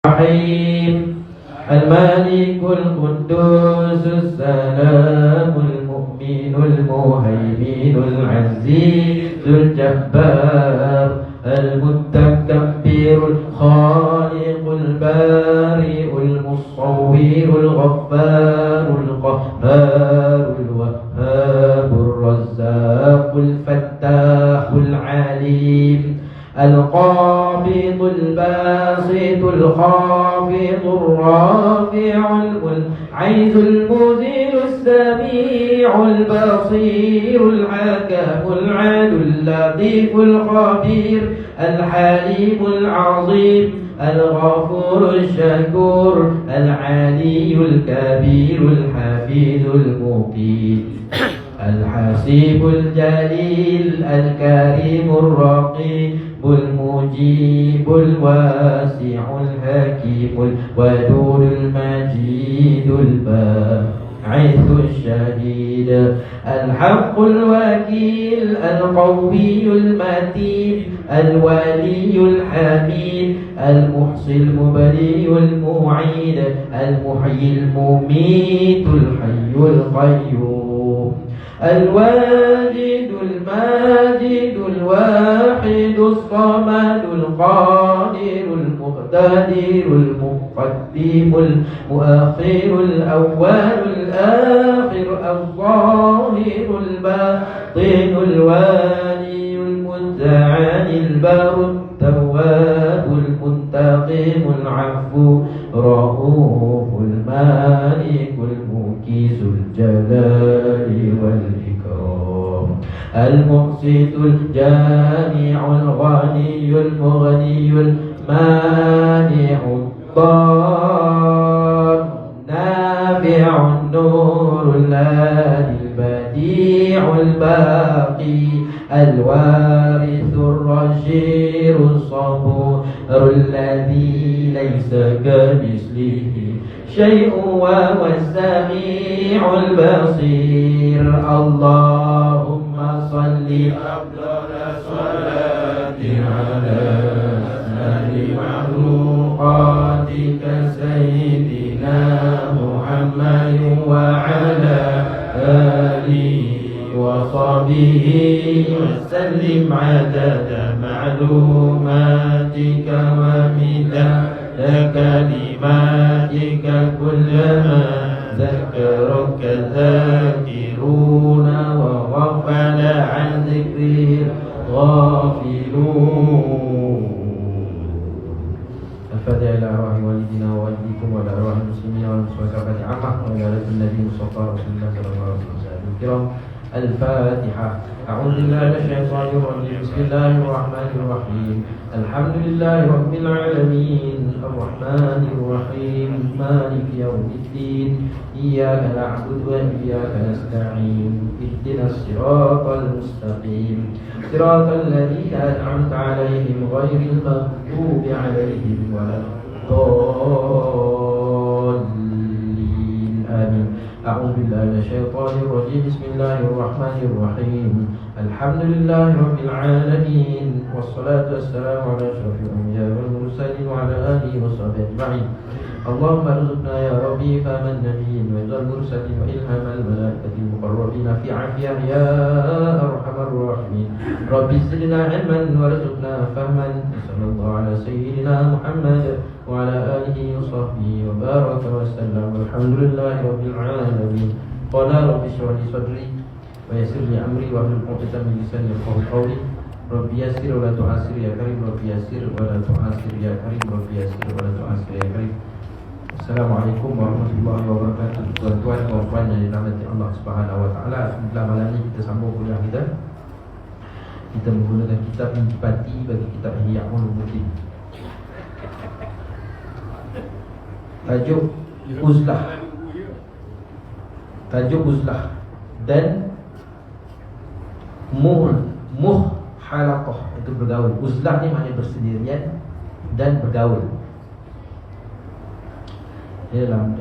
الرحيم الملك القدوس السلام المؤمن المهيمن العزيز الجبار المتكبر الخالق البارئ المصور الغفار القهار الوهاب الرزاق الفتاح العليم القابض الباسط الخافض الرافع المنعز المذل السميع البصير الحكم العدل اللطيف الخبير الحليم العظيم الغفور الشكور العلي الكبير الحفيظ المقيم الحسيب الجليل الكريم الرقيب المجيب الواسع الحكيم الودود المجيد الباعث الشهيد الحق الوكيل القوي المتين الولي الحميد المحصي المبدئ المعيد المحيي المميت الحي القيوم الواجد الماجد الواحد الصمد القادر المقتدر المقدم المؤخر الأول الآخر الظاهر الباطن الوالي المتعالي البر التواب المنتقم العفو رؤوف المالك المكيس الجلال والإكرام المقسط الجامع الغني المغني المانع الضار النافع النور الهادي البديع الباقي الوارث الرشيد الصبور الذي ليس كمثله شيء وهو السميع البصير اللهم صل أفضل صلاة على أسعد مخلوقاتك سيدنا محمد وعلى آله وصحبه وسلم عدد معلوماتك ومداد كلماتك كلما ذكرك الذاكرون وغفل عن ذكره غافلون. الفاتحة إلى أرواح والدينا ووالديكم وإلى أرواح المسلمين والمسلمات عامة وإلى رب النبي المصطفى رسول الله صلى الله عليه وسلم الكرام. الفاتحة. أعوذ بالله من الشيطان الرجيم. بسم الله الرحمن الرحيم. الحمد لله رب العالمين الرحمن الرحيم مالك يوم الدين إياك نعبد وإياك نستعين اهدنا الصراط المستقيم صراط الذين أنعمت عليهم غير المغضوب عليهم ولا الضالين آمين. أعوذ بالله من الشيطان الرجيم. بسم الله الرحمن الرحيم. الحمد لله رب العالمين والصلاة والسلام على أشرف الأنبياء والمرسلين وعلى آله وصحبه أجمعين. اللهم ارزقنا يا ربي فهم النبيين وإذ المرسلين وإلهام الملائكة المقربين في عافية يا أرحم الراحمين. رب زدنا علما وارزقنا فهما. صلى الله على سيدنا محمد وعلى آله وصحبه وبارك وسلم والحمد لله رب العالمين. قال رب اشرح لي صدري ويسر لي أمري واحلل عقدة من لساني يفقهوا قولي. رب يسر ولا تعسر يا كريم. رب يسر ولا تعسر يا كريم. رب يسر ولا تعسر يا كريم. Assalamualaikum warahmatullahi wabarakatuh. Tuan-tuan dan puan yang dirahmati Allah Subhanahu wa taala, alhamdulillah malam ini kita sambung kuliah kita. Kita menggunakan kitab Intipati bagi kitab Ihya Ulumuddin. Tajuk uzlah. Tajuk uzlah dan muhalaqah itu bergaul. Uzlah ni maknanya bersendirian dan bergaul. Dalam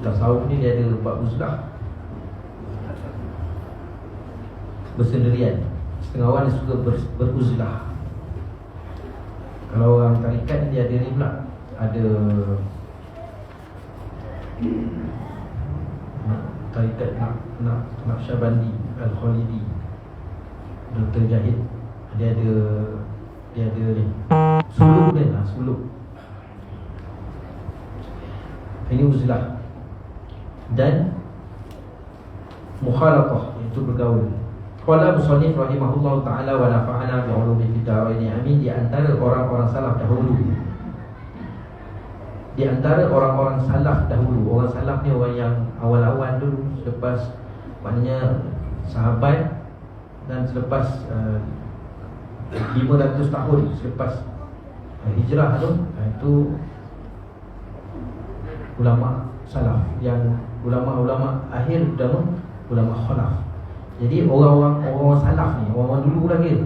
tasawuf ni dia ada bab uzlah. Bersendirian. Setengah orang dia suka beruzlah. Kalau orang tarikat dia ada ni pula, ada tarikat Naqsyabandi Al-Khalidi, Dr. Jahid, dia ada ni suluk dia lah, suluk. Ini uzlah. Dan mukhalatah, iaitu bergaul. Qala musannif rahimahullah ta'ala wa nafa'ana bi'ulumi fid dharain, amin. Di antara orang-orang salaf dahulu, di antara orang-orang salaf dahulu, orang salaf ni orang yang awal-awal dulu, selepas maknanya sahabat, dan selepas 500 tahun selepas hijrah tu, itu ulama salaf, yang ulama-ulama akhir dan ulama khalaf. Jadi orang-orang salaf ni, orang dulu lagi.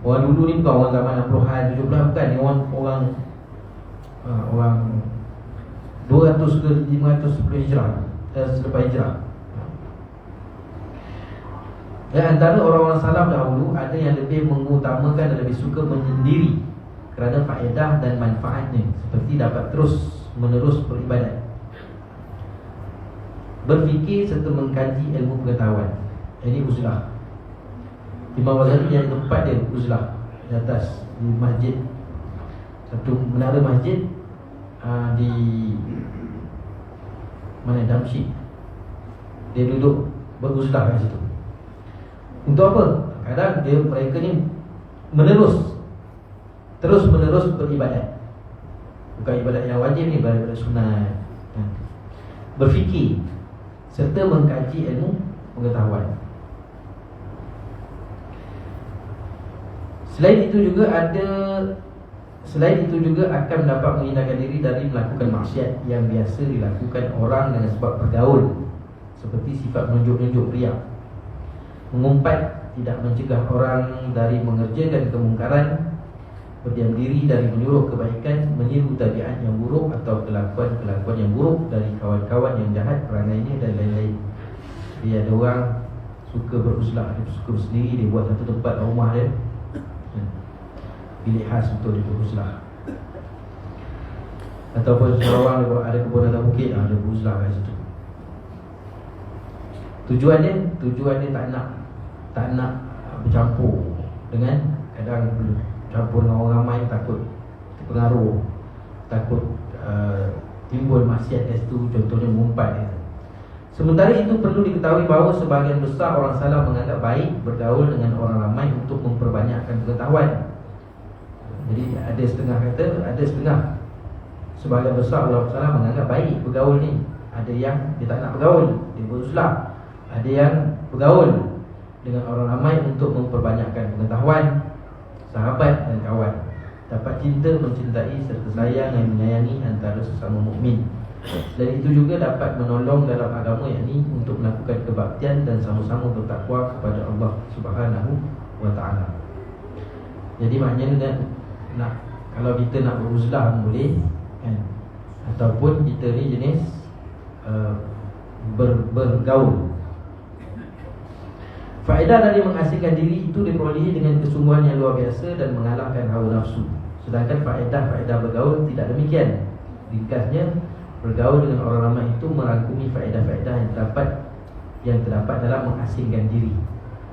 Orang dulu ni bukan orang zaman 60-an, 70-an, bukan. Ni orang 200 ke 500 sebelum hijrah, selepas hijrah. Dan antara orang-orang salaf dahulu, ada yang lebih mengutamakan dan lebih suka menyendiri kerana faedah dan manfaatnya, seperti dapat terus menerus beribadat, berfikir serta mengkaji ilmu pengetahuan. Ini uzlah. Imam Ghazali yang tempat dia uzlah di atas, di masjid, satu menara masjid di mana, Damsyik. Dia duduk beruzlah kat situ. Untuk apa? Kadang mereka ni terus menerus beribadat. Bukan ibadat yang wajib ni, ibadat sunat. Berfikir serta mengkaji ilmu pengetahuan. Selain itu juga akan dapat menghindarkan diri dari melakukan maksiat yang biasa dilakukan orang dengan sebab bergaul, seperti sifat menunjuk-nunjuk riak, mengumpat, tidak mencegah orang dari mengerjakan kemungkaran, berdiam diri dari menyuruh kebaikan, meniru tabiat yang buruk atau kelakuan-kelakuan yang buruk dari kawan-kawan yang jahat, perangainya dan lain-lain. Dia ada orang suka beruzlah, dia suka bersendiri, dia buat satu tempat rumah dia, bilik khas untuk dia beruzlah. Ataupun seorang ada kebun atas bukit, dia beruzlah kat situ. Tujuan dia tak nak bercampur dengan, kadang campur dengan orang ramai, takut terpengaruh, takut timbul maksiat kat situ, contohnya mengumpat. Sementara itu perlu diketahui bahawa sebahagian besar orang salaf menganggap baik bergaul dengan orang ramai untuk memperbanyakkan pengetahuan. Jadi ada setengah sebahagian besar orang salaf menganggap baik bergaul ni. Ada yang dia tak nak bergaul, dia beruzlah. Ada yang bergaul dengan orang ramai untuk memperbanyakkan pengetahuan, sahabat dan kawan, dapat cinta, mencintai serta sayang dan menyayangi antara sesama mukmin. Dan itu juga dapat menolong dalam agama, yakni untuk melakukan kebaktian dan sama-sama bertakwa kepada Allah Subhanahu wa ta'ala. Jadi maknanya kalau kita nak beruzlah boleh kan? Ataupun kita ni jenis bergaul. Faedah dari mengasingkan diri itu diperolehi dengan kesungguhan yang luar biasa dan mengalahkan hawa nafsu. Sedangkan faedah bergaul tidak demikian. Ringkasnya, bergaul dengan orang ramai itu merangkumi faedah-faedah yang terdapat dalam mengasingkan diri.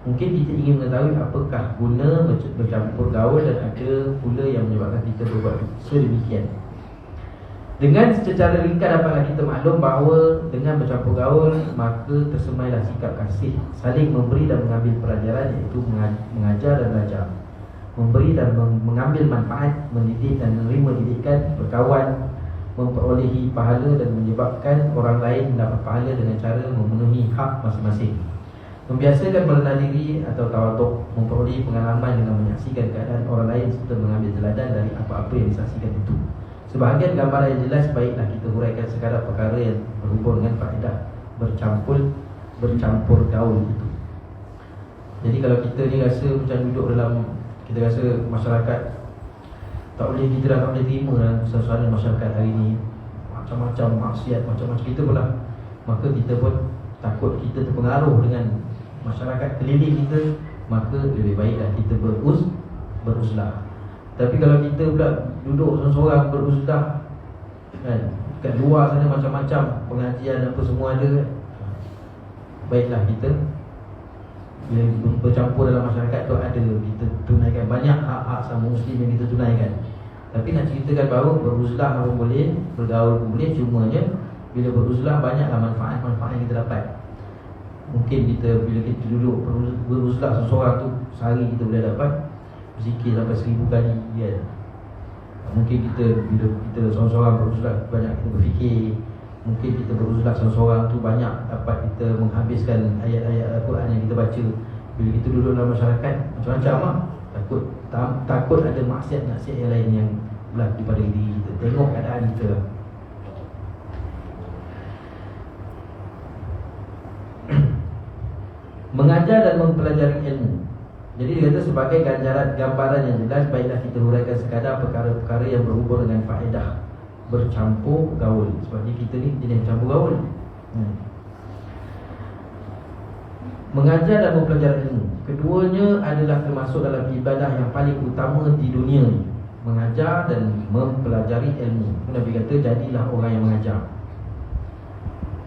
Mungkin kita ingin mengetahui apakah guna bercampur gaul, dan ada pula yang menyebabkan kita berbuat sedemikian. Dengan secara ringkas dapatlah kita maklum bahawa dengan bercampur gaul, maka tersemailah sikap kasih, saling memberi dan mengambil pelajaran, iaitu mengajar dan belajar, memberi dan mengambil manfaat, mendidik dan menerima didikan, berkawan, memperolehi pahala dan menyebabkan orang lain mendapat pahala dengan cara memenuhi hak masing-masing, membiasakan merendah diri atau tawaduk, memperolehi pengalaman dengan menyaksikan keadaan orang lain serta mengambil teladan dari apa-apa yang disaksikan itu. Sebahagian gambaran yang jelas baiklah kita huraikan sekadar perkara yang berhubung dengan faedah bercampur gaul itu. Jadi kalau kita ni rasa macam duduk dalam, kita rasa masyarakat tak boleh terima dalam suasana masyarakat hari ni, macam-macam maksiat, macam-macam kita pula, maka kita pun takut kita terpengaruh dengan masyarakat keliling kita, maka lebih baiklah kita beruzlah. Tapi kalau kita pula duduk seorang-seorang beruzlah kan, kat luar sana macam-macam pengajian apa semua ada kan. Baiklah kita bila bercampur dalam masyarakat tu ada, kita tunaikan banyak hak-hak sama muslim yang kita tunaikan. Tapi nak ceritakan bahawa beruzlah pun boleh, bergaul pun boleh. Cumanya bila beruzlah banyaklah manfaat-manfaat yang kita dapat. Mungkin kita bila kita duduk beruzlah seseorang tu, sehari kita boleh dapat zikir sampai 1000 kali kan. Mungkin kita bila kita seorang-seorang beruzlah banyak kita berfikir. Mungkin kita beruzlah seorang-seorang tu banyak dapat kita menghabiskan ayat-ayat Al-Quran yang kita baca. Bila kita duduk dalam masyarakat macam-macam lah. Takut ada maksiat-maksiat yang lain yang berlaku pada diri kita. Tengok keadaan kita. Mengajar dan mempelajari ilmu. Jadi dia kata sebagai gambaran yang jelas, baiklah kita huraikan sekadar perkara-perkara yang berhubung dengan faedah bercampur gaul. Sebab kita ni jenis bercampur gaul. Mengajar dan mempelajari ilmu, keduanya adalah termasuk dalam ibadah yang paling utama di dunia ni. Mengajar dan mempelajari ilmu. Nabi kata jadilah orang yang mengajar.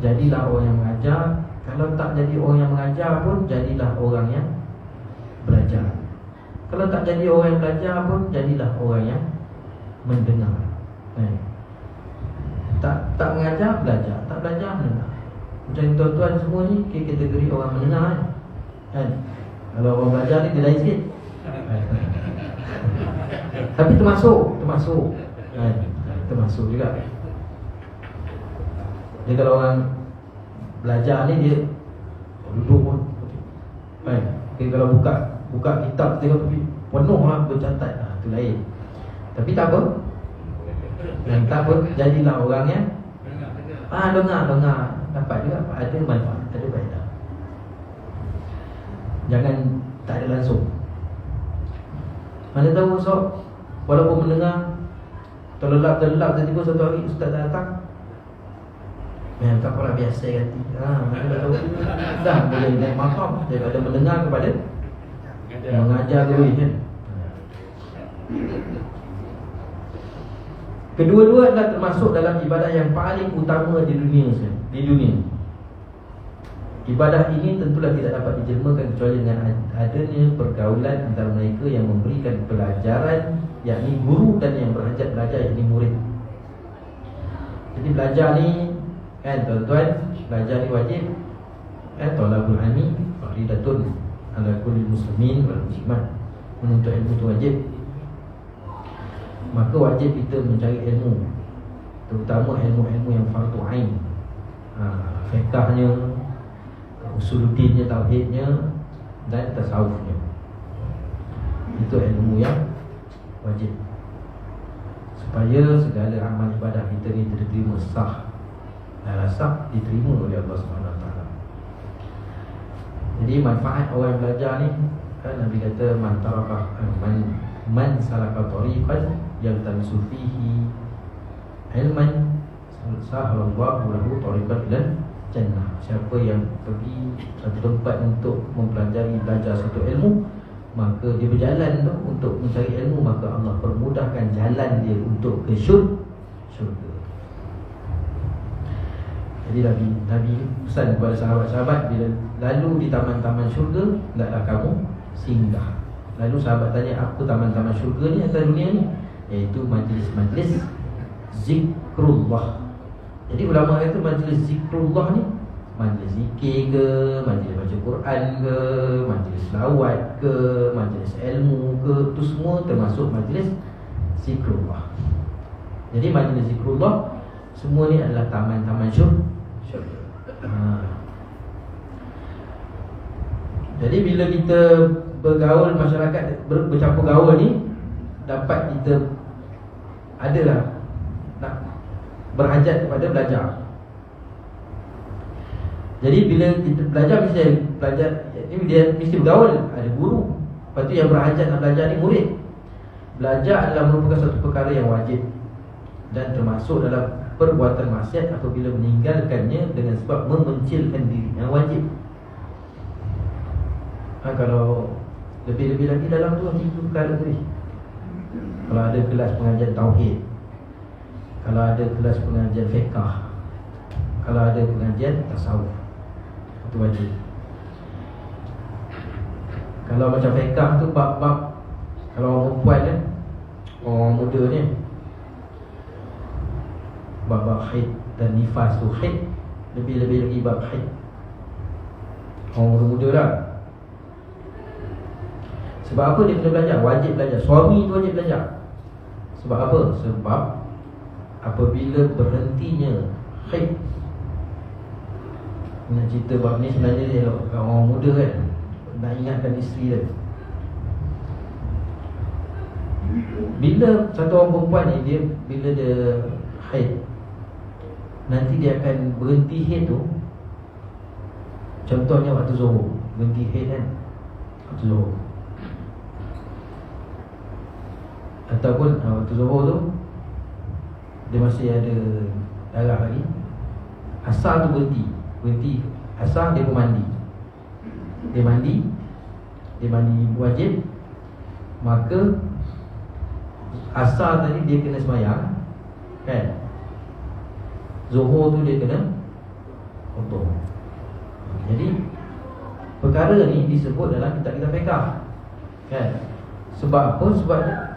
Jadilah orang yang mengajar. Kalau tak jadi orang yang mengajar pun, jadilah orang yang belajar. Kalau tak jadi orang yang belajar pun, jadilah orang yang mendengar. Tak mengajar, belajar. Tak belajar, mendengar. Macam tuan-tuan semua ni kategori orang mendengar kan? Kalau orang belajar ni dia lain sikit. Tapi termasuk kan? Termasuk juga. Jadi kalau orang belajar ni dia duduk pun kan? Kalau buka kitab tengok penuh lah bercatat, itu lain. Tapi tak apa. Dan tak apa, jadilah orang yang dengar. Dapat juga, ada manfaat, ada faedah. Jangan tak ada langsung. Mana tahu sok, walaupun mendengar terlelap tiba-tiba satu hari ustaz datang, tak apalah, biasa ganti. Mana tahu dah boleh naik maqam daripada mendengar kepada mengajar dulu kan. Kedua-dua adalah termasuk dalam ibadah yang paling utama di dunia. Ibadah ini tentulah tidak dapat dijelmakan kecuali dengan adanya pergaulan antara mereka yang memberikan pelajaran, yakni guru, dan yang berhajat belajar, yakni murid. Jadi belajar ni kan tuan-tuan, belajar ni wajib. Thalabul ilmi faridatun ala kulli muslimin wal muslimat. Menuntut ilmu itu wajib. Maka wajib kita mencari ilmu, terutama ilmu-ilmu yang fardu ain. Fiqahnya, usuluddinnya, tauhidnya, dan tasawufnya. Itu ilmu yang wajib, supaya segala amal ibadah kita ni diterima sah dan sah diterima oleh Allah SWT. Jadi manfaat orang yang belajar ni kan, Nabi kata man salaka tariqan yaltamisu fihi ilman sahalallahu lahu tariqan ilal jannah. Siapa yang pergi satu tempat untuk belajar satu ilmu, maka dia berjalan tu untuk mencari ilmu, maka Allah permudahkan jalan dia untuk ke syurga. Jadi Nabi pesan kepada sahabat-sahabat, bila lalu di taman-taman syurga, hendaklah kamu singgah. Lalu sahabat tanya, apa taman-taman syurga ni atas dunia ni? Iaitu majlis-majlis zikrullah. Jadi ulama kata majlis zikrullah ni, majlis zikir ke, majlis baca Quran ke, majlis lawat ke, majlis ilmu ke, itu semua termasuk majlis zikrullah. Jadi majlis zikrullah semua ni adalah taman-taman syurga. Jadi bila kita bergaul masyarakat, bercampur gaul ni, dapat kita adalah nak berhajat kepada belajar. Jadi bila kita belajar, dia mesti bergaul, ada guru. Lepas tu yang berhajat nak belajar ni murid. Belajar adalah merupakan satu perkara yang wajib dan termasuk dalam perbuatan maksiat apabila meninggalkannya dengan sebab memencilkan diri. Yang wajib. Kalau lebih-lebih lagi dalam tu, itu perkara tu. Kalau ada kelas pengajian tauhid, kalau ada kelas pengajian fiqh, kalau ada pengajian tasawuf, itu wajib. Kalau macam fiqh tu bab-bab, kalau orang perempuan kan, orang muda ni, bab-bab haid dan nifas tu, haid lebih-lebih lagi bab haid. Orang muda lah. Sebab apa dia kena belajar? Wajib belajar. Suami tu wajib belajar. Sebab apa? Sebab apabila berhentinya haid. Nak cerita bab ni sebenarnya dia orang muda kan, nak ingatkan isteri dia. Bila satu orang perempuan ni, dia bila dia haid, nanti dia akan berhenti haid tu. Contohnya waktu Zuhur, berhenti haid kan, waktu Zuhur. Ataupun waktu Zuhur tu dia masih ada darah lagi, asar tu berhenti asar, dia pun mandi. Dia mandi wajib. Maka asar tadi dia kena sembahyang kan, Zuhur tu dia kena kotor. Jadi perkara ni disebut dalam kitab-kitab fiqh kan. Sebab apa?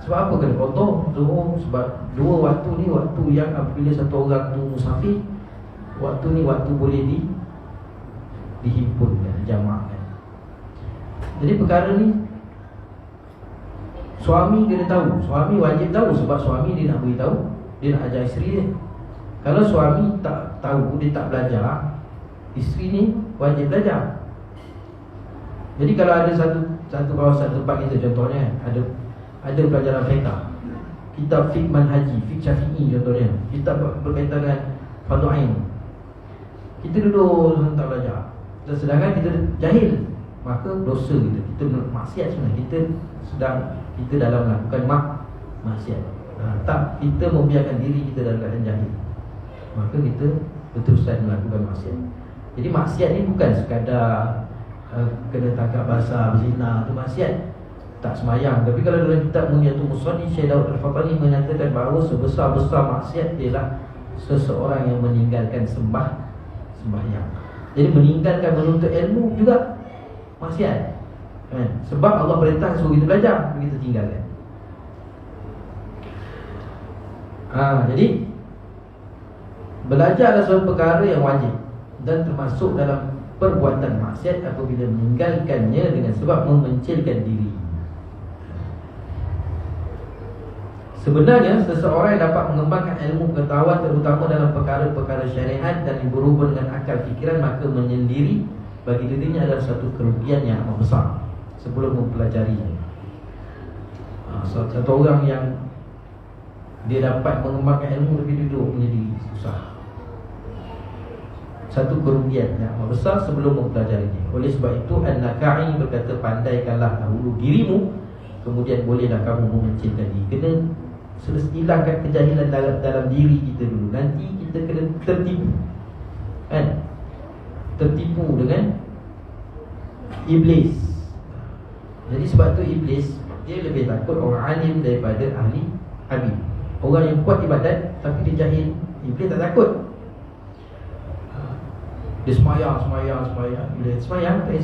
Sebab apa kena kotor Zuhur? Sebab dua waktu ni waktu yang apabila satu orang tu musafir, waktu ni waktu boleh dihimpun kan, jamak kan. Jadi perkara ni suami kena tahu. Suami wajib tahu, sebab suami dia nak beritahu, dia nak ajar isteri dia. Kalau suami tak tahu, dia tak belajar, isteri ni wajib belajar. Jadi kalau ada satu kawasan tempat kita, contohnya ada pelajaran fiqh, kitab fiqh manhaji, fiqh syafi'i contohnya, kitab berkaitan dengan fardu ain, kita duduk tak belajar, dan sedangkan kita jahil, maka dosa kita maksiat sebenarnya. Kita dalam melakukan maksiat. Tak, kita membiarkan diri kita dalam keadaan jahil, maka kita berterusan melakukan maksiat. Jadi maksiat ni bukan sekadar kena tangkap basah, berzina, tu maksiat, tak semayang. Tapi kalau dalam kitab Munyatul Musalli, Syekh Daud Al-Fatani menyatakan bahawa sebesar-besar maksiat ialah seseorang yang meninggalkan sembahyang. Jadi meninggalkan menuntut ilmu juga maksiat kan? Sebab Allah perintah suruh kita belajar, kita tinggalkan. Jadi belajar adalah suatu perkara yang wajib dan termasuk dalam perbuatan maksiat apabila meninggalkannya dengan sebab memencilkan diri. Sebenarnya seseorang yang dapat mengembangkan ilmu pengetahuan, terutama dalam perkara-perkara syariat dan yang berhubung dengan akal fikiran, maka menyendiri bagi dirinya adalah satu kerugian yang amat besar sebelum mempelajarinya. Satu orang yang dia dapat mengembangkan ilmu tapi duduk menjadi susah, satu kerugian yang amat besar sebelum mempelajarinya. Oleh sebab itu An-Nakai berkata, pandaikanlah dahulu dirimu, kemudian bolehlah kamu memencilkan diri. Kena hilangkan kejahilan dalam diri kita dulu. Nanti kita kena tertipu kan? Tertipu dengan iblis. Jadi sebab tu iblis dia lebih takut orang alim daripada ahli habib. Orang yang kuat ibadat tapi dia jahil, iblis tak takut. Dia semayang. Bila semayang tak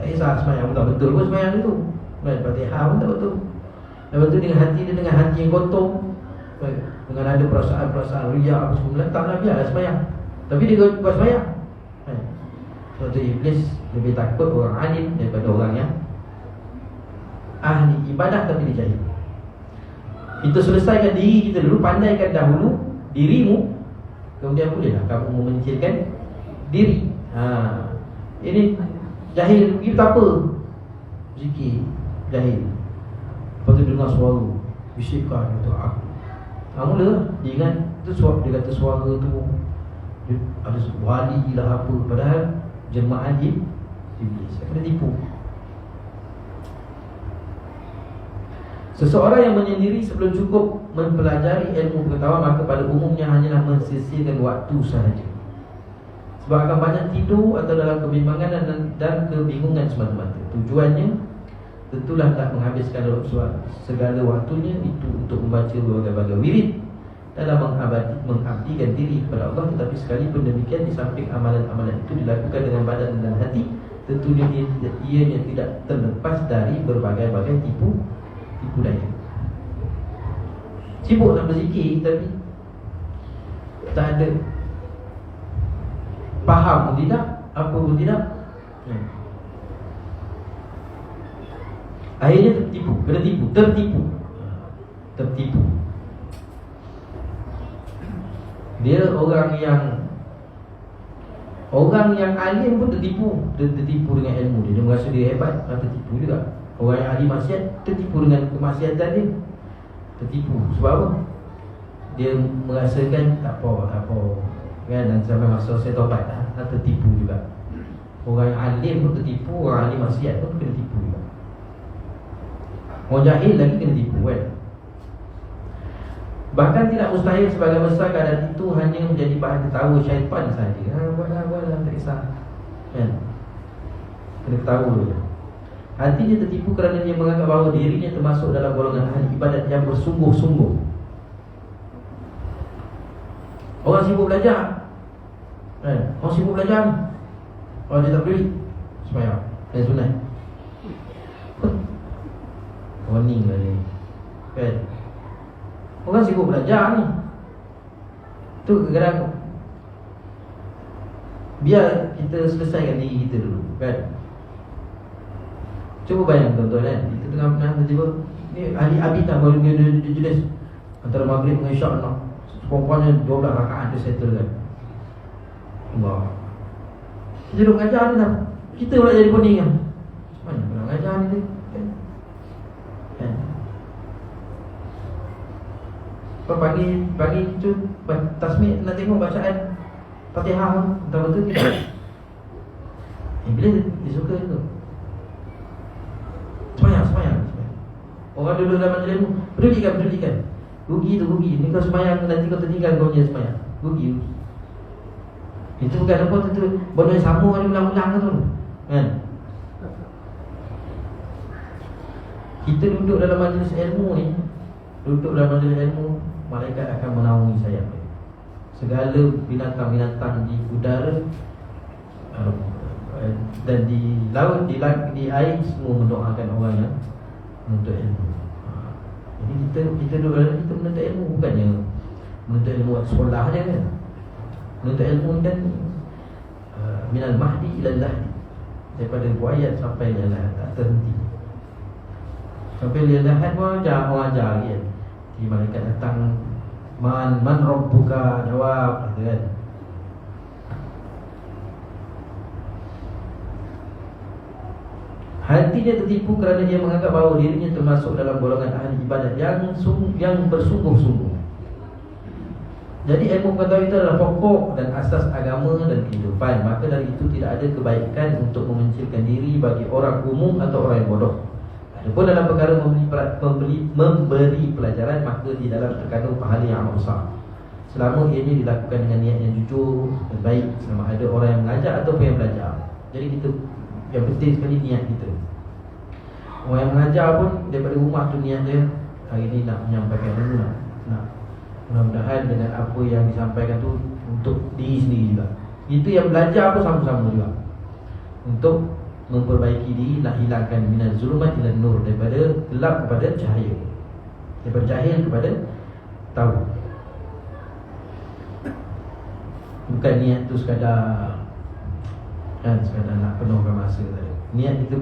kisah semayang pun tak betul pun semayang itu. Fatihah pun tak betul. Lepas tu dengan hati yang kotor, dengan ada perasaan riak apa semua, taklah biarlah semayang. Tapi dia buat semayang. Sebab tu iblis lebih takut orang alim daripada orang yang ahli ibadah tapi dia jahil. Kita selesaikan diri kita dulu, pandaikan dahulu dirimu, kemudian bolehlah kamu memencilkan diri. Ini jahil pergi apa? Zikir, jahil. Lepas tu dengar suara bisikan tu. Mula dia ingat tu suara, dia kata suara tu dia ada wali lah apa, padahal jemaah iblis. Kena tipu. Seseorang yang menyendiri sebelum cukup mempelajari ilmu pengetahuan, maka pada umumnya hanyalah mensisihkan waktu sahaja. Sebab akan banyak tidur atau dalam kebimbangan dan kebingungan semata-mata. Tujuannya tentulah tak menghabiskan segala waktunya itu untuk membaca berbagai-bagai wirid dalam mengabdikan diri kepada Allah. Tetapi sekalipun demikian, di samping amalan-amalan itu dilakukan dengan badan dan hati, tentunya ianya tidak terlepas dari berbagai-bagai tipu daya. Sibuk nak berzikir tapi tak ada faham pun tidak, apa pun tidak. Akhirnya tertipu. Dia orang yang alim pun tertipu dengan ilmu dia. Dia merasa dia hebat, tertipu juga. Orang yang ahli maksiat tertipu dengan kemaksiatan dia. Tertipu sebab apa? Dia merasakan tak apa kan, dan sampai masa saya tobat tertipu juga. Orang yang alim pun tertipu, orang ahli maksiat pun kena tipu juga. Orang jahil lagi kena tipu kan. Bahkan tidak mustahil sebagai besar keadaan itu hanya menjadi bahan ketawa syaitan saja. Buatlah, tak kisah kan? Kena ketawa je. Hatinya tertipu kerana dia menganggap bahawa dirinya termasuk dalam golongan ahli ibadat yang bersungguh-sungguh. Orang sibuk belajar kan? Orang sibuk belajar, orang dia tak beri sembahyang dan sunat. Warning lah ni kan? Orang sibuk belajar ni, tu kadang-kadang biar kita selesaikan diri kita dulu kan. Cuba bayangkan tuan-tuan kan, kita tengah tiba-tiba ni ahli abidah baru dia jelas antara maghrib dengan isyak nak seperempuannya 12 rakaat dia settle kan. Allah, kita duduk mengajar ni dah, kita pula jadi pening kan. Mana pula mengajar ni kan? Pagi tu tasmid nak tengok bacaan Fatihah betul-betul tidak. Bila dia suka tu semayang. Orang duduk dalam majlis ilmu, pendidikan. Rugi. Ni kau semayang nanti kau tertinggal kau punya semayang. Rugi. Itu bukan apa tu benda yang sama ada ulang-ulang tu kan. Kita duduk dalam majlis ilmu ni, malaikat akan menaungi sayap. Segala binatang-binatang di udara dan di laut, di air, semua mendoakan orang yang menuntut ilmu. Jadi kita duduk dalam, kita menuntut ilmu, bukannya menuntut ilmu sekolah je kan. Menuntut ilmu kan minal mahdi ilal lahdi, daripada buayat sampai lahat, tak terhenti. Sampai lahat pun orang ajar kan. Di malaikat datang, Man rabbuka, jawab gitu kan. Hatinya tertipu kerana dia menganggap bahawa dirinya termasuk dalam golongan ahli ibadat yang bersungguh-sungguh. Jadi ilmu pengetahuan itu adalah pokok dan asas agama dan kehidupan. Maka dari itu tidak ada kebaikan untuk memencilkan diri bagi orang umum atau orang yang bodoh. Adapun dalam perkara memberi pelajaran, maka di dalam terkandung pahala yang amat besar, selama ianya dilakukan dengan niat yang jujur dan baik, sama ada orang yang mengajar ataupun yang belajar. Jadi kita, yang penting sekali niat kita. Orang yang mengajar pun daripada rumah tu niat dia, hari ni nak menyampaikan ilmu, nak mudah-mudahan dengan apa yang disampaikan tu untuk diri sendiri juga. Itu yang belajar pun sama-sama juga, untuk memperbaiki diri, nak hilangkan minaz zulumat ila nur, daripada gelap kepada cahaya, daripada jahil kepada tahu. Bukan niat tu sekadar nak penuhkan masa tadi. Niat kita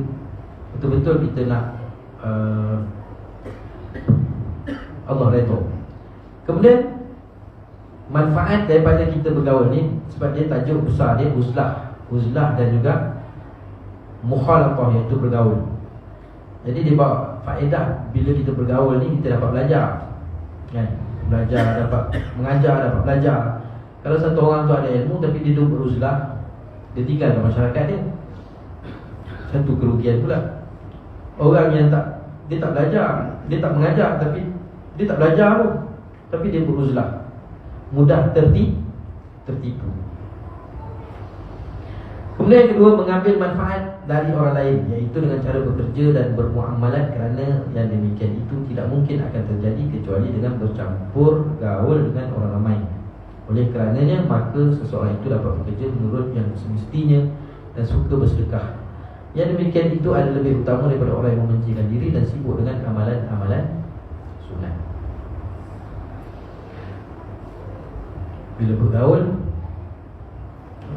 betul-betul kita nak Allah redha. Kemudian manfaat daripada kita bergaul ni, sebab dia tajuk besar dia uzlah dan juga mukhalafah, iaitu bergaul. Jadi dia bawa faedah bila kita bergaul ni, kita dapat belajar kan? Belajar, dapat mengajar, dapat belajar. Kalau satu orang tu ada ilmu tapi dia duduk beruzlah, dia tinggalkan masyarakat dia, satu kerugian pula. Orang yang dia tak belajar, dia tak mengajar, tapi dia tak belajar pun, tapi dia beruzlah, mudah tertipu. Kemudian yang kedua, mengambil manfaat dari orang lain, iaitu dengan cara bekerja dan bermuamalat, kerana yang demikian itu tidak mungkin akan terjadi kecuali dengan bercampur gaul dengan orang ramai. Oleh kerananya, maka seseorang itu dapat bekerja menurut yang semestinya dan suka bersedekah. Yang demikian itu adalah lebih utama daripada orang yang mementingkan diri dan sibuk dengan amalan-amalan sunat. Bila bergaul,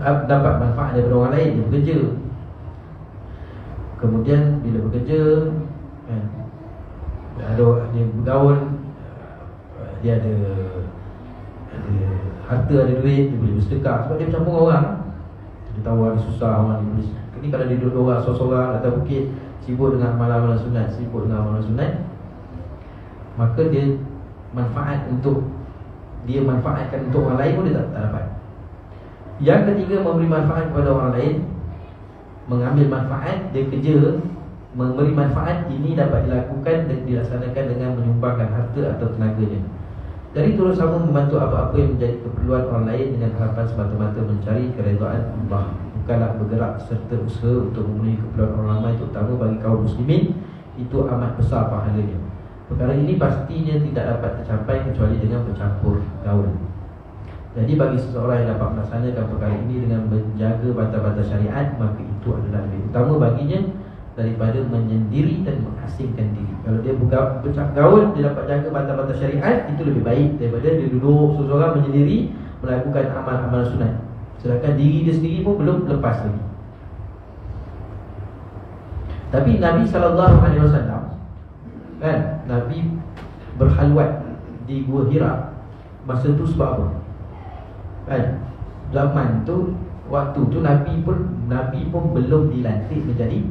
dapat manfaat daripada orang lain, dia bekerja. Kemudian bila bekerja, dia bergaul, dia ada harta, ada duit, dia boleh bersedekah. Sebab dia bercampur orang. Dia tahu orang susah, orang ni boleh. Ini kalau dia duduk orang seorang-seorang atas bukit, sibuk dengan amalan-amalan sunat, maka dia manfaatkan untuk orang lain pun dia tak dapat. Yang ketiga, memberi manfaat kepada orang lain. Mengambil manfaat, dia kerja memberi manfaat, ini dapat dilakukan dan dilaksanakan dengan menyumbangkan harta atau tenaganya. Dari turut sama membantu apa-apa yang menjadi keperluan orang lain dengan harapan semata-mata mencari keredaan Allah, bukanlah bergerak serta usaha untuk memenuhi keperluan orang ramai, terutama bagi kaum muslimin, itu amat besar pahalanya. Perkara ini pastinya tidak dapat tercapai kecuali dengan bercampur gaul. Jadi bagi seseorang yang dapat melaksanakan perkara ini dengan menjaga batas-batas syariat, maka itu adalah lebih utama baginya daripada menyendiri dan mengasingkan diri. Kalau dia bergaul, dia dapat jaga batas-batas syariat, itu lebih baik daripada dia duduk seorang-seorang menyendiri melakukan amal-amal sunat, sedangkan diri dia sendiri pun belum lepas lagi. Tapi Nabi SAW kan, Nabi berhalwat di Gua Hira. Masa tu sebab apa? Kan, zaman tu, waktu tu Nabi pun belum dilantik menjadi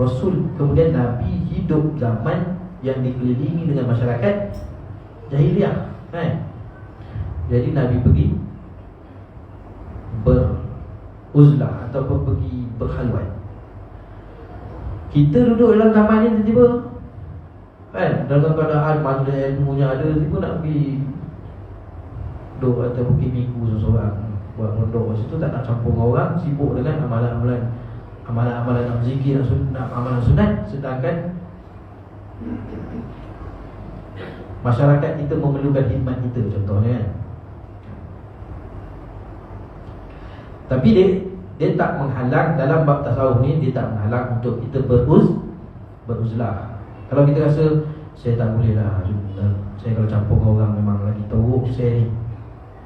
Rasul. Kemudian Nabi hidup zaman yang dikelilingi dengan masyarakat jahiliah, kan? Jadi Nabi pergi beruzlah ataupun pergi berhalwat. Kita duduk dalam zaman ni tiba-tiba, kan, dalam keadaan mana ilmunya ada, tiba nak pergi duduk atas bukit minggu seorang buat mondok. Situ tak nak campur dengan orang, sibuk dengan amalan-amalan nak zikir, nak amalan sunat, sedangkan masyarakat kita memerlukan khidmat kita, contohnya kan. Tapi dia tak menghalang dalam bab tasawuf ni, dia tak menghalang untuk kita beruzlah. Kalau kita rasa saya tak boleh lah, saya kalau campur dengan orang memang lagi teruk saya ni,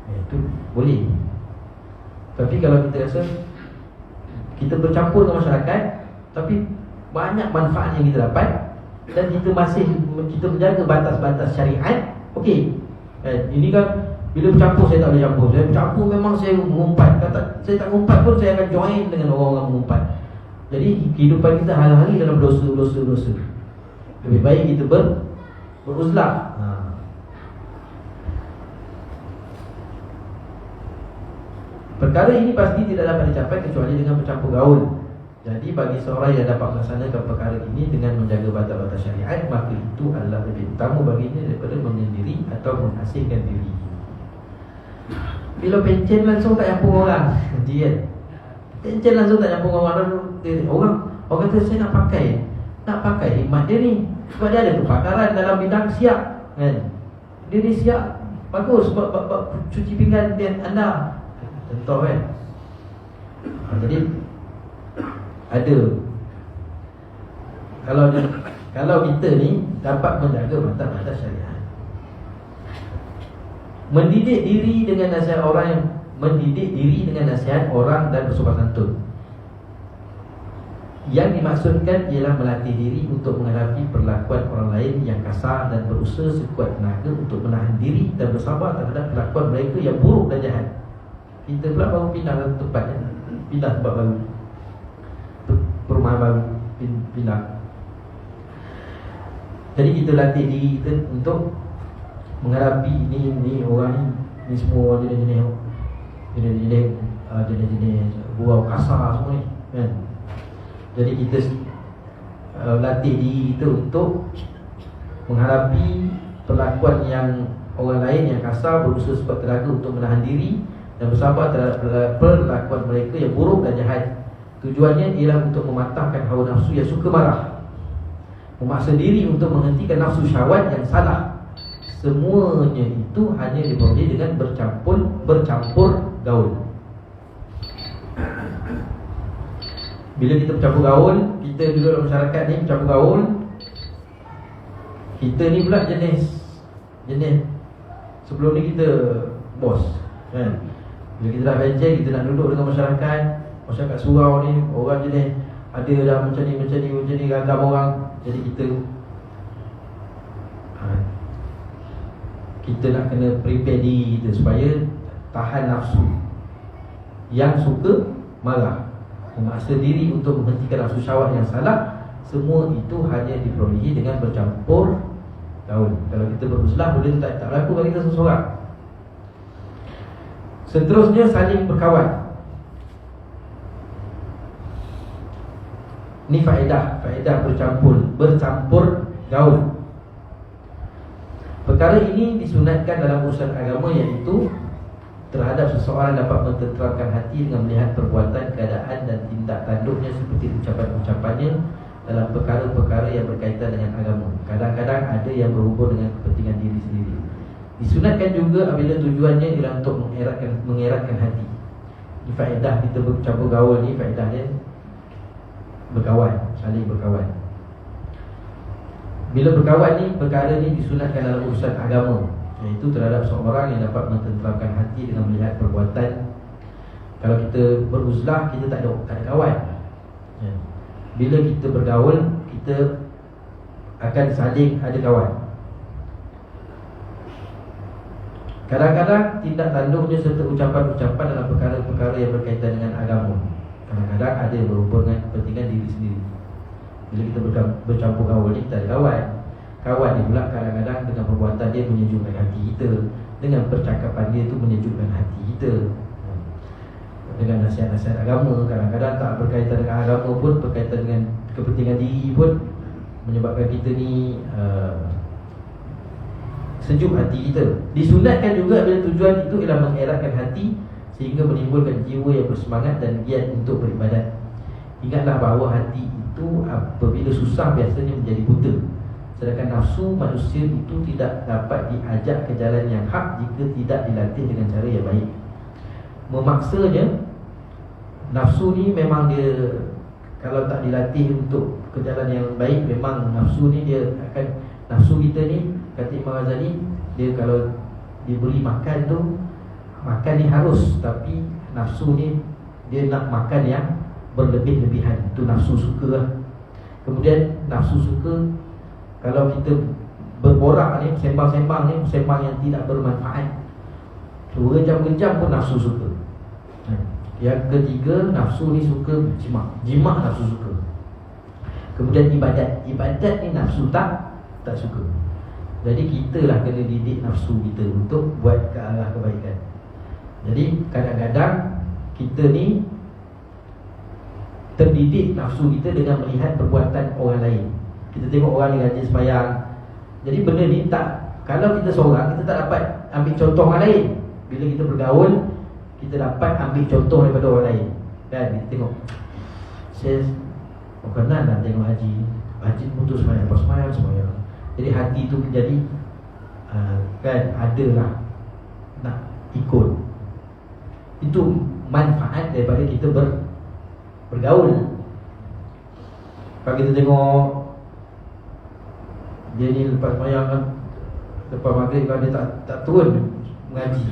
itu boleh. Tapi kalau kita rasa kita bercampur dengan masyarakat, tapi banyak manfaat yang kita dapat, dan kita menjaga batas-batas syariat, okey. Ini kan bila bercampur, saya tak boleh campur. Saya bercampur memang saya mengumpat. Saya tak mengumpat pun, saya akan join dengan orang-orang mengumpat. Jadi kehidupan kita hari-hari dalam dosa. Lebih baik kita beruzlah. Perkara ini pasti tidak dapat dicapai kecuali dengan bercampur gaul. Jadi bagi seorang yang dapat melaksanakan perkara ini dengan menjaga batas-batas syariat, maka itu adalah lebih utama baginya daripada menyendiri atau mengasingkan diri. Bila pencen langsung tak campur orang, dia pencen langsung tak campur orang kata saya nak pakai hikmat dia ni, sebab dia ada kepakaran dalam bidang siap, kan? Dia ni siap, bagus buat cuci pinggan dia anda, contoh kan. Jadi ada, kalau kita ni dapat menjaga batas-batas syariat, mendidik diri dengan nasihat orang dan bersopan santun. Yang dimaksudkan ialah melatih diri untuk menghadapi perlakuan orang lain yang kasar dan berusaha sekuat tenaga untuk menahan diri dan bersabar terhadap perlakuan mereka yang buruk dan jahat. Kita pula baru pindah ke tempat, pindah tempat baru, perumahan baru, pindah. Jadi kita latih diri kita untuk menghadapi ini orang ni semua jenis-jenis gurau kasar semua ni, kan? Jadi kita latih diri kita untuk menghadapi perlakuan yang orang lain yang kasar, berusaha sekuat tenaga untuk menahan diri dan bersabar terhadap perlakuan mereka yang buruk dan jahat. Tujuannya ialah untuk mematahkan hawa nafsu yang suka marah, memaksa diri untuk menghentikan nafsu syahwat yang salah. Semuanya itu hanya diperoleh dengan bercampur gaul. Bila kita bercampur gaul, kita duduk dalam masyarakat ni bercampur gaul, kita ni pula jenis sebelum ni kita bos, kan? Bila kita dah benceng, kita nak duduk dengan masyarakat surau ni, orang jenis ada dah macam ni gagam orang. Jadi kita nak kena prepare diri kita supaya tahan nafsu yang suka marah, memaksa diri untuk menghentikan nafsu syahwat yang salah. Semua itu hanya diperolehi dengan bercampur gaul. Kalau kita beruzlah, benda itu tak berlaku bagi kita seseorang. Seterusnya, saling berkawan. Ini faedah bercampur gaul. Perkara ini disunatkan dalam urusan agama, iaitu terhadap seseorang dapat menenteramkan hati dengan melihat perbuatan, keadaan dan tindak tanduknya seperti ucapan-ucapannya dalam perkara-perkara yang berkaitan dengan agama. Kadang-kadang ada yang berhubung dengan kepentingan diri sendiri. Disunatkan juga apabila tujuannya ialah untuk mengeratkan hati. Ini faedah kita bercampur gaul ni, faedahnya berkawan, saling berkawan. Bila berkawan ni, perkara ni disunatkan dalam urusan agama, iaitu terhadap seorang yang dapat menenteramkan hati dengan melihat perbuatan. Kalau kita beruzlah, kita tak ada kawan. Bila kita bergaul, kita akan saling ada kawan. Kadang-kadang tindak tanduknya serta ucapan-ucapan dalam perkara-perkara yang berkaitan dengan agama. Kadang-kadang ada yang berhubung dengan kepentingan diri sendiri. Bila kita bercampur gaul ni, kita ada kawan. Kawan ni pula kadang-kadang dengan perbuatan dia menyejukkan hati kita, dengan percakapan dia tu menyejukkan hati kita. Dengan nasihat-nasihat agama, kadang-kadang tak berkaitan dengan agama pun, berkaitan dengan kepentingan diri pun, menyebabkan kita ni sejuk hati kita. Disunatkan juga bila tujuan itu ialah mengeratkan hati sehingga menimbulkan jiwa yang bersemangat dan giat untuk beribadat. Ingatlah bahawa hati itu apabila susah biasanya menjadi buta, sedangkan nafsu manusia itu tidak dapat diajak ke jalan yang hak jika tidak dilatih dengan cara yang baik. Memaksanya, nafsu ni memang dia, kalau tak dilatih untuk ke jalan yang baik, memang nafsu ni dia akan, nafsu kita ni, kata Imam Ghazali, dia kalau diberi makan tu, makan ni harus, tapi nafsu ni dia nak makan yang berlebih-lebihan. Itu nafsu suka lah. Kemudian nafsu suka, kalau kita berborak ni, sembang-sembang ni, sembang yang tidak bermanfaat, berjam-jam pun nafsu suka. Yang ketiga, nafsu ni suka jimat nafsu suka. Kemudian ibadat ni nafsu tak suka. Jadi kita lah kena didik nafsu kita untuk buat ke arah kebaikan. Jadi kadang-kadang kita ni terdidik nafsu kita dengan melihat perbuatan orang lain. Kita tengok orang ni rajin sembahyang. Jadi benda ni tak, kalau kita seorang, kita tak dapat ambil contoh orang lain. Bila kita bergaul, kita dapat ambil contoh daripada orang lain. Kan, kita tengok, saya berkenan lah tengok Haji putus sembahyang. Jadi hati tu jadi kan, adalah nak ikut. Itu manfaat daripada kita bergaul. Kalau kita tengok dia ni lepas sembahyang kan, lepas maghrib kalau dia tak turun mengaji,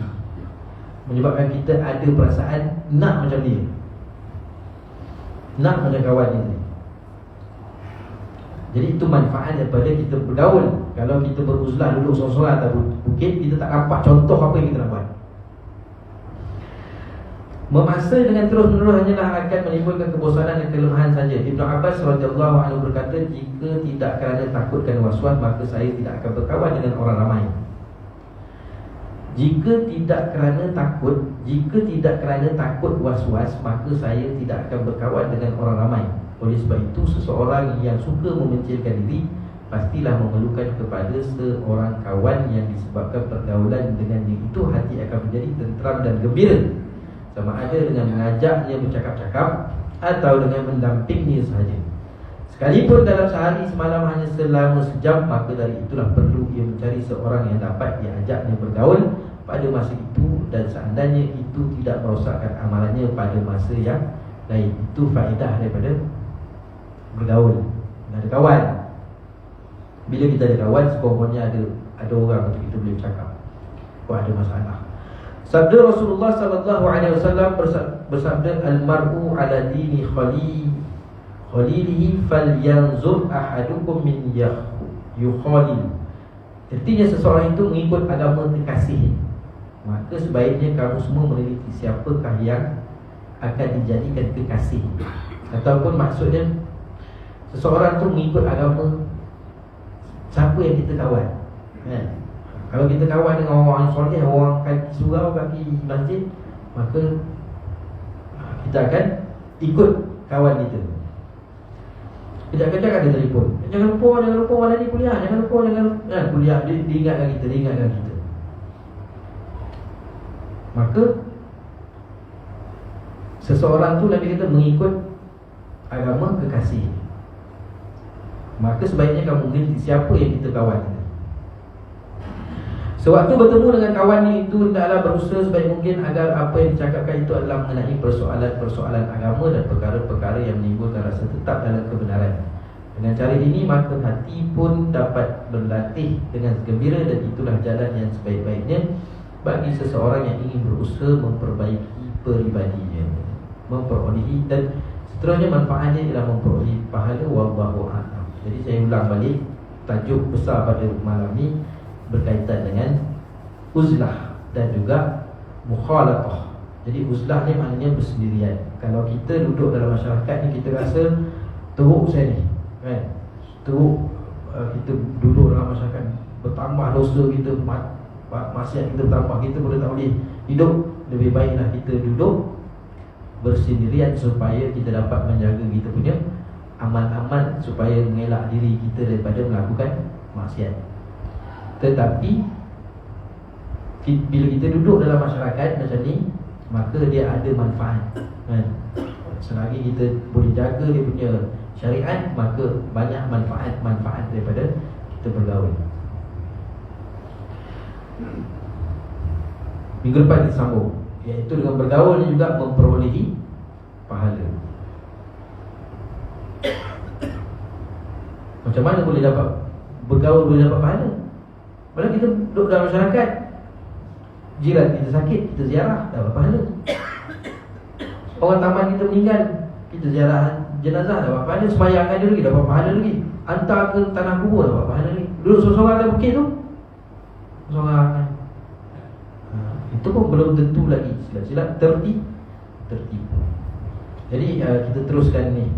menyebabkan kita ada perasaan nak macam dia, nak macam kawan dia. Jadi itu manfaat daripada kita bergaul. Kalau kita beruzlah duduk seorang-seorang atas bukit, kita tak nampak contoh apa yang kita nak buat. Memaksa dengan terus-menerus hanyalah akan menimbulkan kebosanan dan kelemahan saja. Ibnu Abbas radhiyallahu anhu berkata, jika tidak kerana takutkan waswas, maka saya tidak akan berkawan dengan orang ramai. Jika tidak kerana takut was-was, maka saya tidak akan berkawan dengan orang ramai. Oleh sebab itu, seseorang yang suka memencilkan diri pastilah memerlukan kepada seorang kawan yang disebabkan pergaulan dengan dia itu hati akan menjadi tenteram dan gembira. Sama ada dengan mengajaknya bercakap-cakap atau dengan mendampingi sahaja. Sekalipun dalam sehari semalam hanya selama sejam, maka dari itulah perlu ia mencari seorang yang dapat diajaknya bergaul pada masa itu, dan seandainya itu tidak merosakkan amalannya pada masa yang lain. Itu faedah daripada bergaul, ada kawan. Bila kita ada kawan, sepokoknya ada orang untuk kita boleh bercakap kalau ada masalah. Sabda Rasulullah sallallahu alaihi wasallam bersabda, al-mar'u ala dini khalilihi falyanzur ahadukum min yukhalil. Artinya seseorang itu mengikut agama kekasih, maka sebaiknya kamu semua meneliti siapakah yang akan dijadikan kekasih. Ataupun maksudnya seseorang itu mengikut agama siapa yang kita kawan. Kalau kita kawan dengan orang soleh, orang kaki surau, kaki masjid, maka kita akan ikut kawan kita. Kejap-kejap ada telefon, jangan lupa malam ni kuliah, jangan lupa kuliah, diingatkan kita. Maka seseorang tu Nabi kata mengikut agama kekasih, maka sebaiknya kamu mengerti siapa yang kita kawan. Sewaktu bertemu dengan kawan itu, hendaklah berusaha sebaik mungkin agar apa yang dicakapkan itu adalah mengenai persoalan-persoalan agama dan perkara-perkara yang menimbulkan rasa tetap dalam kebenaran. Dengan cara ini, maka hati pun dapat berlatih dengan gembira, dan itulah jalan yang sebaik-baiknya bagi seseorang yang ingin berusaha memperbaiki peribadinya, memperolehi, dan seterusnya manfaatnya ialah memperoleh pahala. Wallahu a'lam. Jadi saya ulang balik, tajuk besar pada malam ni berkaitan dengan uzlah dan juga mukhalatah. Jadi uzlah ni maknanya bersendirian. Kalau kita duduk dalam masyarakat ni, kita rasa teruk saya ni, kan? Teruk, kita duduk dalam masyarakat, bertambah dosa kita, maksiat kita bertambah, kita boleh tak boleh hidup. Lebih baiklah kita duduk bersendirian supaya kita dapat menjaga kita punya aman-aman, supaya mengelak diri kita daripada melakukan maksiat. Tetapi bila kita duduk dalam masyarakat macam ni, maka dia ada manfaat, kan? Selagi kita boleh jaga dia punya syariat, maka banyak manfaat daripada kita bergaul. Minggu depan kita sambung, iaitu dengan bergaul ni juga memperolehi pahala. Macam mana boleh dapat bergaul, boleh dapat pahala? Malah kita duduk dalam masyarakat, jiran kita sakit, kita ziarah, dapat pahala. Orang taman kita meninggal, kita ziarah jenazah, dapat pahala. Sembahyangkan dia lagi, dapat pahala lagi. Hantar ke tanah kubur, dapat pahala lagi. Duduk seorang-seorang dalam bukit tu, seorang. Itu pun belum tentu lagi silap-silap tertipu. Jadi kita teruskan ni,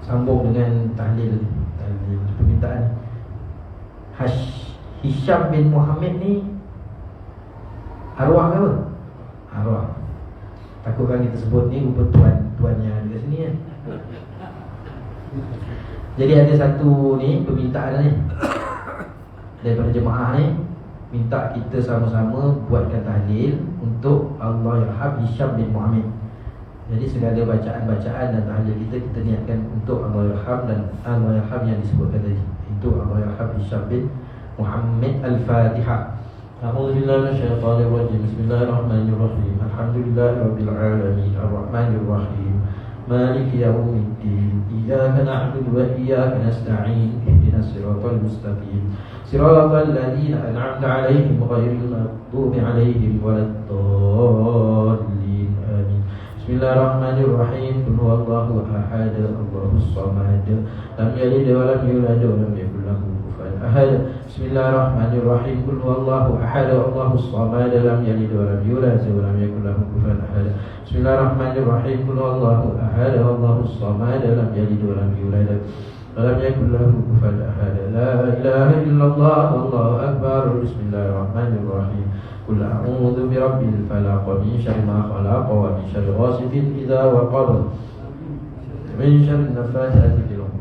sambung dengan tahlil permintaan. Hisham bin Muhammad ni arwah ke apa? Arwah. Takutkan kita sebut ni rupa tuan yang ada sini kan. Jadi ada satu ni permintaan ni daripada jemaah ni, minta kita sama-sama buatkan tahlil untuk Allahyarham Hisham bin Muhammad. Jadi segala bacaan-bacaan dan tahlil kita niatkan untuk Allahyarham dan Allahyarham yang disebutkan tadi, itu Allahyarham Hisham bin Muhammad. Al-Fatihah. A'udzu billahi minasyaitonir rajim. Bismillahirrahmanirrahim. Alhamdulillahirabbil alamin. Arrahmanir rahim. Maliki yaumiddin. Iyyaka na'budu wa iyyaka nasta'in. Ihdinas siratal mustaqim. Siratal ladzina an'amta 'alaihim ghairil maghdubi 'alaihim waladdallin. Amin. Bismillahirrahmanirrahim. Qul huwallahu ahad. Allahus samad. Lam yalid wa lam yulad wa lam yakul lahu kufuwan ahad. Bismillahirrahmanirrahim. Qul huwallahu ahad. Allahus samad. Lam yalid wa lam yulad wa lam yakul lahu kufuwan ahad. Bismillahirrahmanirrahim. Qul huwallahu ahad. Allahus samad. Lam yalid wa lam yulad wa lam yakul lahu kufuwan ahad. La ilaha illallah. Wallahu akbar. Bismillahirrahmanirrahim. Qul a'udzu birabbil falaq, min syarri ma khalaq, wa min syarri ghasiqin idza waqab, min syarri nafathati fil 'uqad.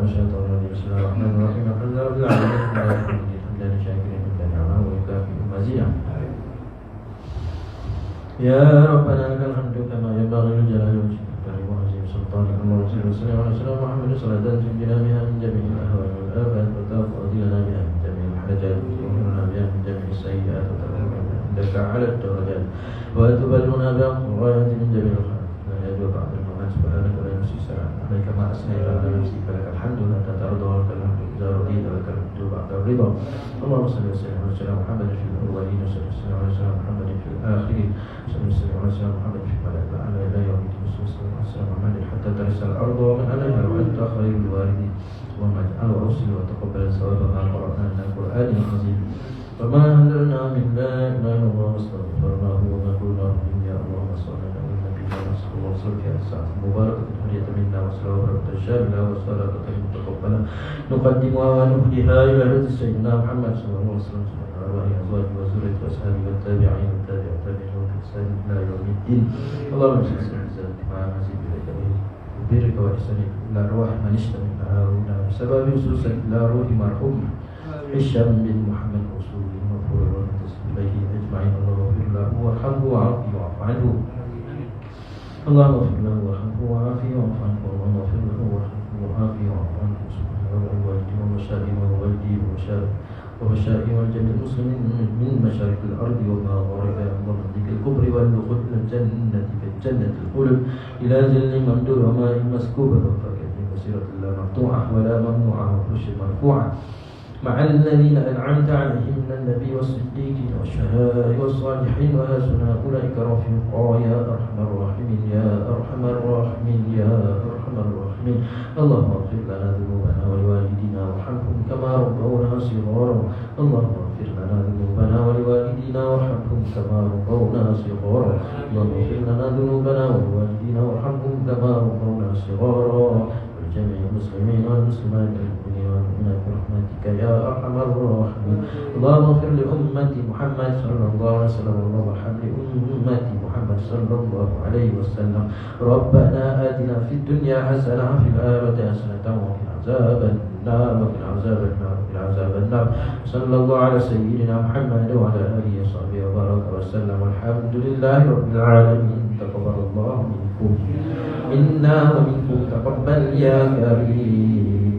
من الشيطان الرجيم بسم الله الرحمن الرحيم الحمد لله رب العالمين حمدا شاكرا لله نعمه ويكافئ مزيدا يا ربنا لك الحمد كما ينبغي لجلال وجهك وعظيم سلطانك اللهم صل وسلم على سيدنا محمد صلاة تنجينا بها من جميع الأهوال والآفات وتقضي لنا بها من جميع الحاجات وتغفرنا بها من جميع السيئات وترفعنا عندك على الدرجات وتبلغنا بها الغايات من جميع الخيرات لا يدعو بعد الممات سبحانك لا نحصي ثناء عليك ما أثنيت على نفسك لك الحمد حتى ترضى ولك الحمد إذا رضيت لك الحمد بعد الرضا اللهم صل وسلم على سيدنا محمد في الأولين وصل وسلم على سيدنا محمد في الآخرين صلى الله عليه وسلم محمد في الملأ الأعلى إلى يوم الدين صلى الله عليه وسلم محمد حتى ترث الأرض ومن عليها وأنت خير الوالدين اللهم اجعل وأوصل وتقبل ثواب ما قرأنا من القرآن العظيم وما أنزلنا من لا إله إلا الله واستغفرناه وما قلناه به يا الله وصلنا على نبينا صلى الله عليه وسلم الساعة المباركة تحية منا وصلاة وبركة الشاملة والصلاة المتقبلة نقدمها ونهديها إلى هدي سيدنا محمد صلى الله عليه وسلم وعلى أزواجه وذريته وأصحابه والتابعين والتابع التابعين والإحسان إلى يوم الدين اللهم صل وسلم مع مزيد إليك وبرك وإحسانك إلى أرواح من اشتملها هنا بسبب وصولك إلى روح مرحوم هشام بن محمد رسول الله مغفور له إليه أجمعين اللهم اغفر له وارحمه وعافه واعف عنه اللهم اغفر له وارحمه وعافه واعف عنه اللهم اغفر له وارحمه وعافه واعف عنه سبحانه والوالدين ومشائم والوالدين ومشائم الجميع المسلمين من مشارق الأرض ومغاربها اللهم اهدك الكفر والدخول إلى الجنة كالجنة الخلد إلى ظل ممدود وماء مسكوب وفاكهة كثيرة لا مقطوعة ولا ممنوعة وفرش مرفوعة مع الذين أنعمت عليهم من النبي والصديقين والشهداء والصالحين وحسن أولئك رفيقا يا أرحم الراحمين يا أرحم الراحمين يا أرحم الراحمين اللهم اغفر لنا ذنوبنا ولوالدينا وارحمهم كما ربونا صغارا اللهم اغفر لنا ذنوبنا ولوالدينا وارحمهم كما ربونا صغارا اللهم اغفر لنا ذنوبنا ولوالدينا وارحمهم كما ربونا صغارا جميع المسلمين والمسلمات المؤمنين والمؤمنات برحمتك يا أرحم الراحمين اللهم اغفر لأمة محمد صلى الله عليه وسلم اللهم ارحم لأمة محمد صلى الله عليه وسلم ربنا آتنا في الدنيا حسنة وفي الآخرة حسنة وقنا عذاب النار وقنا عذاب النار وقنا عذاب النار صلى الله على سيدنا محمد وعلى آله وصحبه وبارك وسلم والحمد لله رب العالمين تقبل الله منكم منا ومنكم تقبل يا كريم